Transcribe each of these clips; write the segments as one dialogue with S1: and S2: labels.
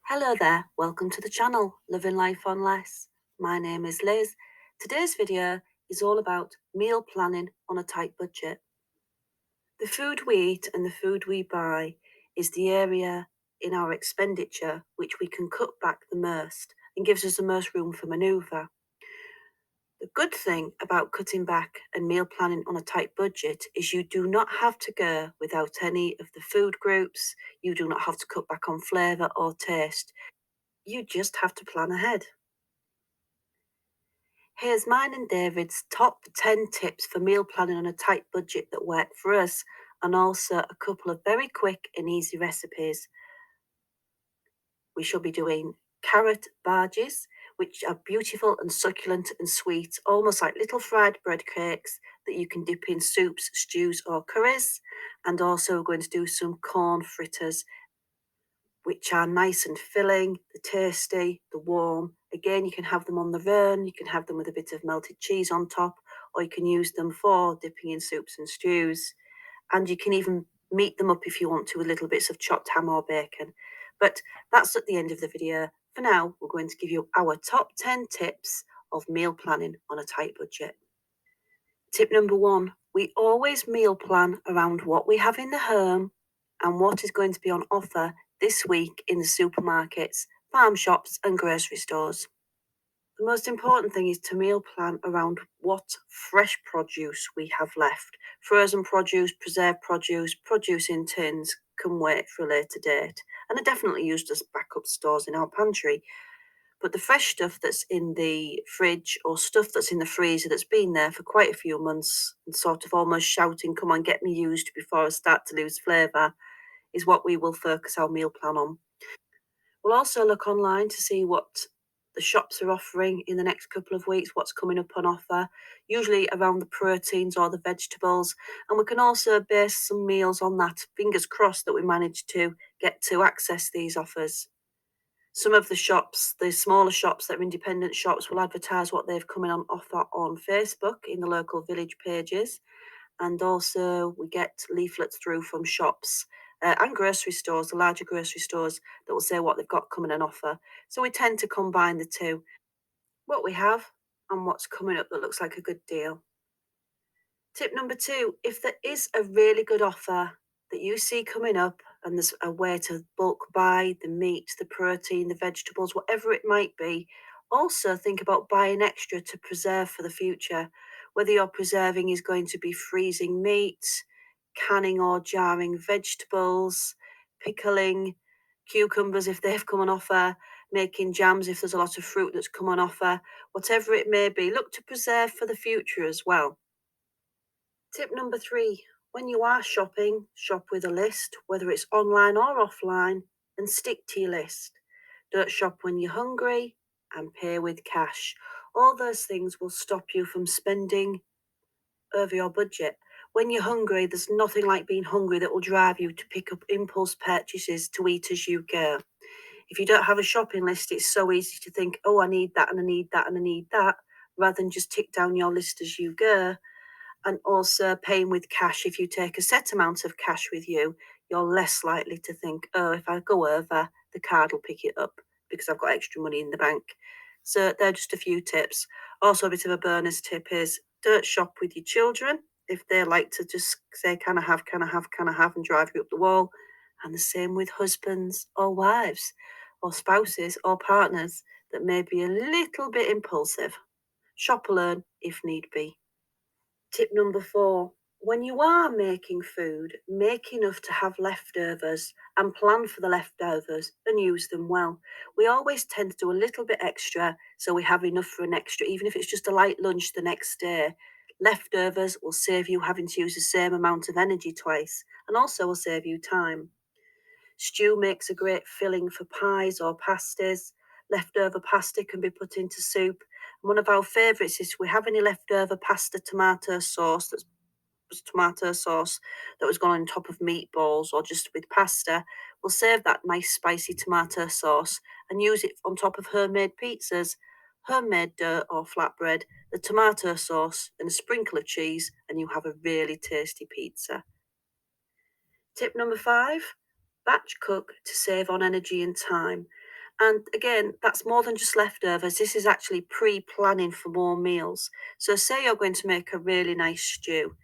S1: Hello there, welcome to the channel, Living Life on Less. My name is Liz. Today's video is all about meal planning on a tight budget. The food we eat and the food we buy is the area in our expenditure which we can cut back the most and gives us the most room for manoeuvre. The good thing about cutting back and meal planning on a tight budget is you do not have to go without any of the food groups, you do not have to cut back on flavour or taste. You just have to plan ahead. Here's mine and David's top 10 tips for meal planning on a tight budget that work for us, and also a couple of very quick and easy recipes. We shall be doing carrot Bhajis, which are beautiful and succulent and sweet, almost like little fried bread cakes that you can dip in soups, stews, or curries. And also, we're going to do some corn fritters, which are nice and filling, the tasty, the warm. Again, you can have them on the burn, you can have them with a bit of melted cheese on top, or you can use them for dipping in soups and stews. And you can even meat them up if you want to with little bits of chopped ham or bacon. But that's at the end of the video. For now, we're going to give you our top 10 tips of meal planning on a tight budget. Tip number 1, we always meal plan around what we have in the home and what is going to be on offer this week in the supermarkets, farm shops, and grocery stores. The most important thing is to meal plan around what fresh produce we have left. Frozen produce, preserved produce, produce in tins can wait for a later date and are definitely used as backup stores in our pantry. But the fresh stuff that's in the fridge or stuff that's in the freezer that's been there for quite a few months and sort of almost shouting, come on, get me used before I start to lose flavour, is what we will focus our meal plan on. We'll also look online to see what the shops are offering in the next couple of weeks, what's coming up on offer, usually around the proteins or the vegetables. And we can also base some meals on that. Fingers crossed that we manage to get to access these offers. Some of the shops, the smaller shops that are independent shops, will advertise what they've coming on offer on Facebook in the local village pages. And also we get leaflets through from shops and grocery stores, the larger grocery stores, that will say what they've got coming on offer. So we tend to combine the two, what we have and what's coming up that looks like a good deal. Tip number 2, if there is a really good offer that you see coming up and there's a way to bulk buy the meat, the protein, the vegetables, whatever it might be, also think about buying extra to preserve for the future. Whether your preserving is going to be freezing meat, canning or jarring vegetables, pickling, cucumbers if they've come on offer, making jams if there's a lot of fruit that's come on offer, whatever it may be, look to preserve for the future as well. Tip number 3, when you are shopping, shop with a list, whether it's online or offline, and stick to your list. Don't shop when you're hungry and pay with cash. All those things will stop you from spending over your budget. When you're hungry, there's nothing like being hungry that will drive you to pick up impulse purchases to eat as you go. If you don't have a shopping list, it's so easy to think, oh, I need that and I need that and I need that, rather than just tick down your list as you go. And also paying with cash, if you take a set amount of cash with you, you're less likely to think, oh, if I go over, the card will pick it up because I've got extra money in the bank. So they're just a few tips. Also, a bit of a bonus tip is don't shop with your children if they like to just say, can I have, can I have, can I have, and drive you up the wall. And the same with husbands or wives or spouses or partners that may be a little bit impulsive. Shop alone if need be. Tip number 4, when you are making food, make enough to have leftovers and plan for the leftovers and use them well. We always tend to do a little bit extra so we have enough for an extra, even if it's just a light lunch the next day. Leftovers will save you having to use the same amount of energy twice and also will save you time. Stew makes a great filling for pies or pasties. Leftover pasta can be put into soup. One of our favourites is if we have any leftover pasta tomato sauce that was gone on top of meatballs or just with pasta, we'll save that nice spicy tomato sauce and use it on top of homemade pizzas, homemade dough or flatbread, the tomato sauce and a sprinkle of cheese, and you have a really tasty pizza. Tip number 5, batch cook to save on energy and time. And again, that's more than just leftovers. This is actually pre-planning for more meals. So say you're going to make a really nice stew.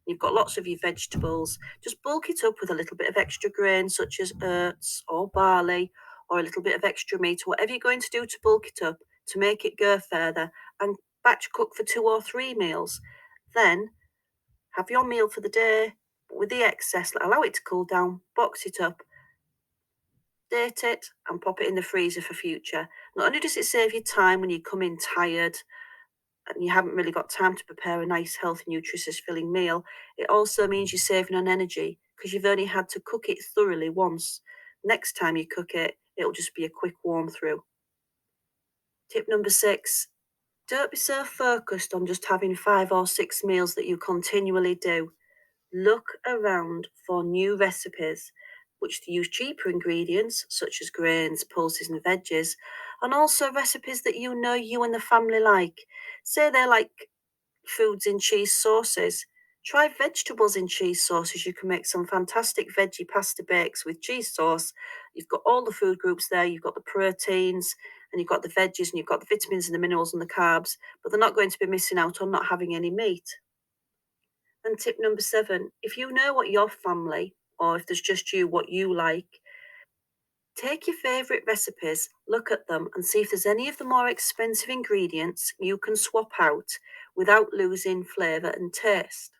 S1: You've got lots of your vegetables. Just bulk it up with a little bit of extra grain, such as oats or barley, or a little bit of extra meat, whatever you're going to do to bulk it up, to make it go further, and batch cook for 2 or 3 meals. Then have your meal for the day. With the excess, allow it to cool down, box it up, date it, and pop it in the freezer for future. Not only does it save you time when you come in tired and you haven't really got time to prepare a nice, healthy, nutritious, filling meal, it also means you're saving on energy because you've only had to cook it thoroughly once. Next time you cook it, it'll just be a quick warm through. Tip number 6, don't be so focused on just having 5 or 6 meals that you continually do. Look around for new recipes which use cheaper ingredients such as grains, pulses, and veggies, and also recipes that you know you and the family like. Say they like foods in cheese sauces. Try vegetables in cheese sauces. You can make some fantastic veggie pasta bakes with cheese sauce. You've got all the food groups there. You've got the proteins and you've got the veggies and you've got the vitamins and the minerals and the carbs, but they're not going to be missing out on not having any meat. And tip number 7, if you know what your family, or if there's just you, what you like, take your favourite recipes, look at them, and see if there's any of the more expensive ingredients you can swap out without losing flavour and taste.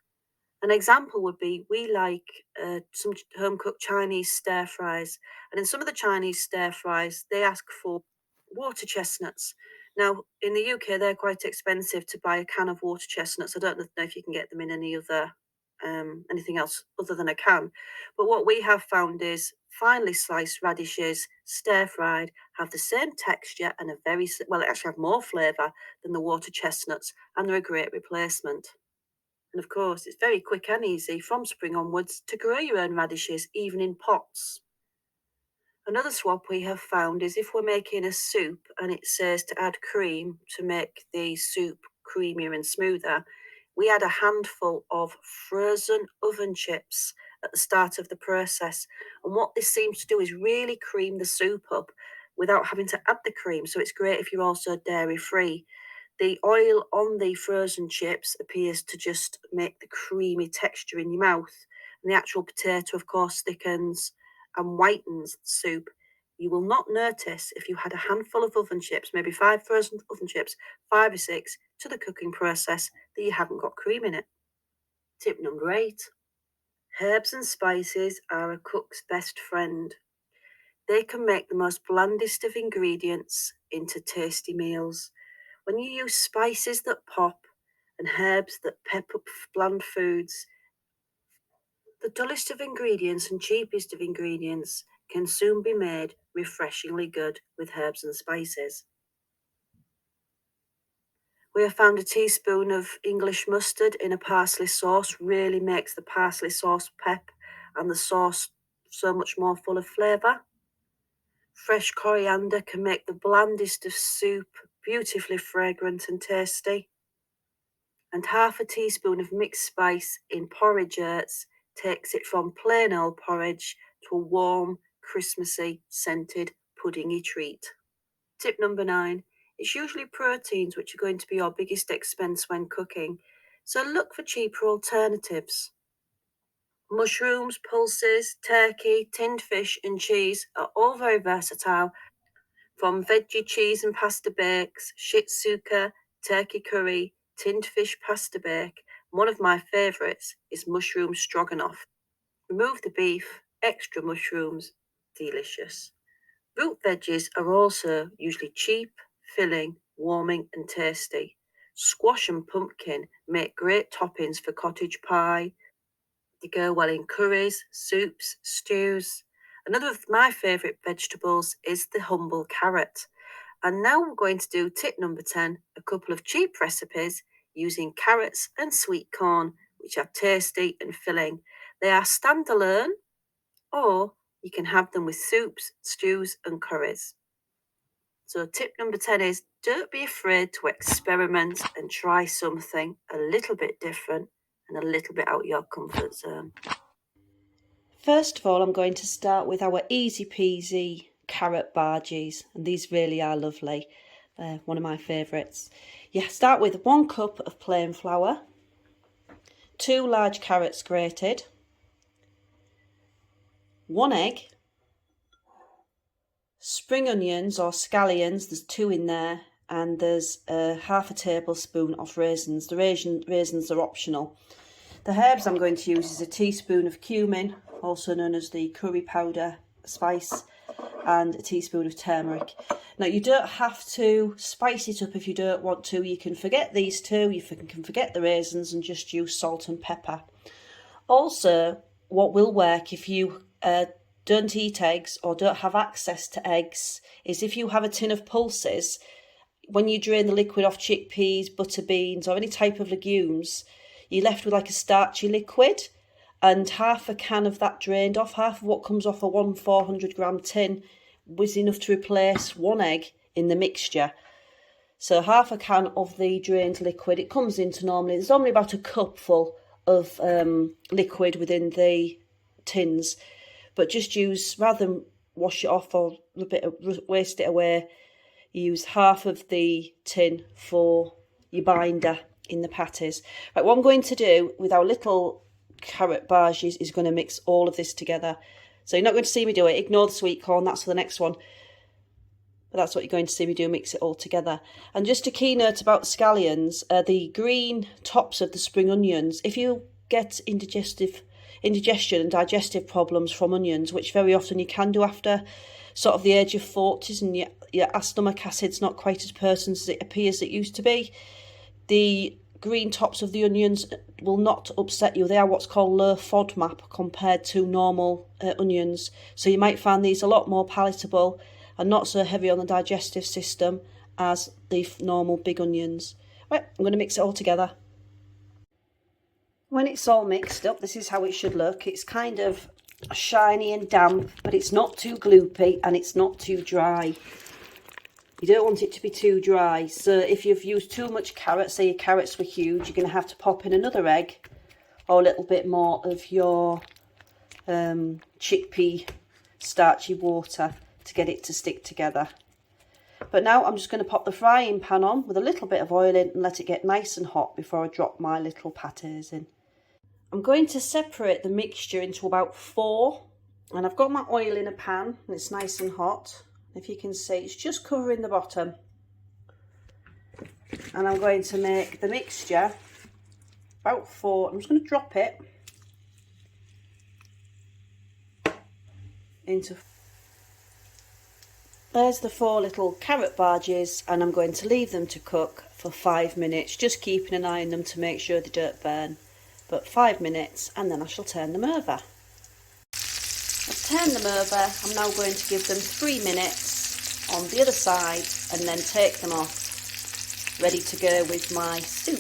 S1: An example would be we like some home cooked Chinese stir fries, and in some of the Chinese stir fries, they ask for water chestnuts. Now, in the UK, they're quite expensive to buy a can of water chestnuts. I don't know if you can get them in any other anything else other than a can. But what we have found is finely sliced radishes, stir fried, have the same texture and a well, it actually have more flavour than the water chestnuts, and they're a great replacement. And of course, it's very quick and easy from spring onwards to grow your own radishes, even in pots. Another swap we have found is if we're making a soup and it says to add cream to make the soup creamier and smoother, we add a handful of frozen oven chips at the start of the process. And what this seems to do is really cream the soup up without having to add the cream. So it's great if you're also dairy free. The oil on the frozen chips appears to just make the creamy texture in your mouth. And the actual potato, of course, thickens and whitens the soup. You will not notice if you had a handful of oven chips, maybe 5 frozen oven chips, 5 or 6, to the cooking process, that you haven't got cream in it. Tip number 8. Herbs and spices are a cook's best friend. They can make the most blandest of ingredients into tasty meals. When you use spices that pop and herbs that pep up bland foods, the dullest of ingredients and cheapest of ingredients can soon be made refreshingly good with herbs and spices. We have found a teaspoon of English mustard in a parsley sauce really makes the parsley sauce pep and the sauce so much more full of flavour. Fresh coriander can make the blandest of soup beautifully fragrant and tasty. And half a teaspoon of mixed spice in porridge oats takes it from plain old porridge to a warm, Christmassy, scented, puddingy treat. Tip number 9. It's usually proteins which are going to be your biggest expense when cooking, so look for cheaper alternatives. Mushrooms, pulses, turkey, tinned fish, and cheese are all very versatile, from veggie cheese and pasta bakes, shitsuka, turkey curry, tinned fish pasta bake. One of my favourites is mushroom stroganoff. Remove the beef, extra mushrooms, delicious. Root veggies are also usually cheap, filling, warming, and tasty. Squash and pumpkin make great toppings for cottage pie. They go well in curries, soups, stews. Another of my favourite vegetables is the humble carrot. And now we're going to do tip number 10, a couple of cheap recipes using carrots and sweet corn, which are tasty and filling. They are standalone, or you can have them with soups, stews, and curries. So tip number 10 is don't be afraid to experiment and try something a little bit different and a little bit out your comfort zone. First of all, I'm going to start with our easy peasy carrot bhajis, and these really are lovely. They're one of my favourites. You start with 1 cup of plain flour, 2 large carrots grated, 1 egg, spring onions or scallions, there's 2 in there, and there's half a tablespoon of raisins. The raisins are optional. The herbs I'm going to use is a teaspoon of cumin, also known as the curry powder spice, and a teaspoon of turmeric. Now, you don't have to spice it up if you don't want to. You can forget these 2, you can forget the raisins and just use salt and pepper. Also, what will work if you don't eat eggs or don't have access to eggs is if you have a tin of pulses, when you drain the liquid off chickpeas, butter beans or any type of legumes, you're left with like a starchy liquid, and half a can of that drained off, half of what comes off a 400 gram tin was enough to replace 1 egg in the mixture. So half a can of the drained liquid, it comes into there's normally about a cupful of liquid within the tins, but just use, rather than wash it off or waste it away, use half of the tin for your binder in the patties. Right, what I'm going to do with our little carrot bhajis is going to mix all of this together. So you're not going to see me do it. Ignore the sweet corn, that's for the next one. But that's what you're going to see me do, mix it all together. And just a key note about scallions, the green tops of the spring onions, if you get indigestion and digestive problems from onions, which very often you can do after sort of the age of 40s, and your stomach acid's not quite as potent as it appears it used to be, the green tops of the onions will not upset you. They are what's called low FODMAP compared to normal onions. So you might find these a lot more palatable and not so heavy on the digestive system as the normal big onions. Right, I'm going to mix it all together. When it's all mixed up, this is how it should look. It's kind of shiny and damp, but it's not too gloopy and it's not too dry. You don't want it to be too dry. So if you've used too much carrot, say your carrots were huge, you're going to have to pop in another egg or a little bit more of your chickpea starchy water to get it to stick together. But now I'm just going to pop the frying pan on with a little bit of oil in and let it get nice and hot before I drop my little pâtés in. I'm going to separate the mixture into about 4, and I've got my oil in a pan and it's nice and hot. If you can see, it's just covering the bottom. And I'm going to make the mixture about 4. I'm just going to drop it into. There's the 4 little carrot bhajis, and I'm going to leave them to cook for 5 minutes, just keeping an eye on them to make sure they don't burn. But 5 minutes, and then I shall turn them over. I've turned them over. I'm now going to give them 3 minutes on the other side and then take them off, ready to go with my soup.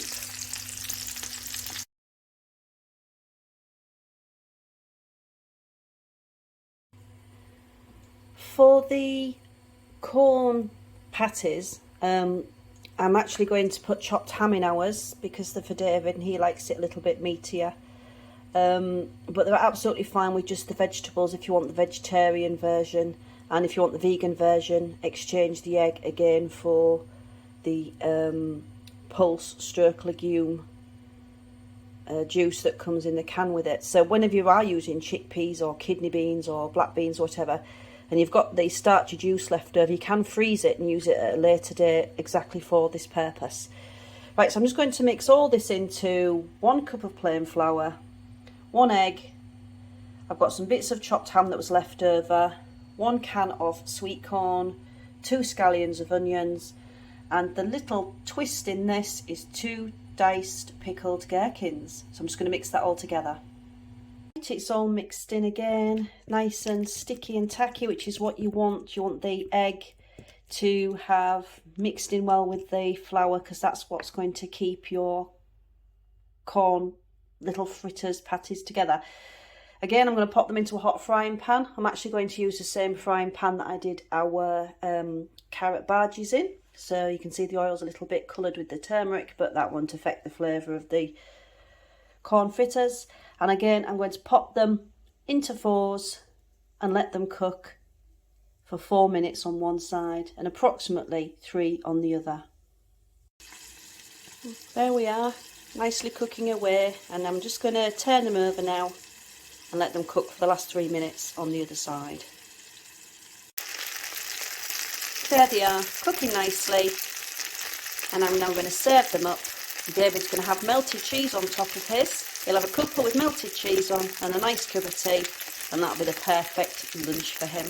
S1: For the corn patties, I'm actually going to put chopped ham in ours because they're for David and he likes it a little bit meatier. But they're absolutely fine with just the vegetables if you want the vegetarian version, and if you want the vegan version, exchange the egg again for the pulse stroke legume juice that comes in the can with it. So whenever you are using chickpeas or kidney beans or black beans or whatever, and you've got the starchy juice left over, you can freeze it and use it at a later date exactly for this purpose. Right, so I'm just going to mix all this into 1 cup of plain flour, 1 egg, I've got some bits of chopped ham that was left over, 1 can of sweet corn, 2 scallions of onions, and the little twist in this is 2 diced pickled gherkins. So I'm just going to mix that all together. It's all mixed in again, nice and sticky and tacky, which is what you want. You want the egg to have mixed in well with the flour, because that's what's going to keep your corn little fritters patties together. Again, I'm going to pop them into a hot frying pan. I'm actually going to use the same frying pan that I did our carrot bhajis in. So you can see the oil's a little bit coloured with the turmeric, but that won't affect the flavour of the corn fritters. And again, I'm going to pop them into 4s and let them cook for 4 minutes on one side and approximately 3 on the other. There we are, nicely cooking away, and I'm just going to turn them over now and let them cook for the last 3 minutes on the other side. There they are, cooking nicely, and I'm now going to serve them up. David's going to have melted cheese on top of his. He'll have a cuppa with melted cheese on and a nice cup of tea, and that'll be the perfect lunch for him.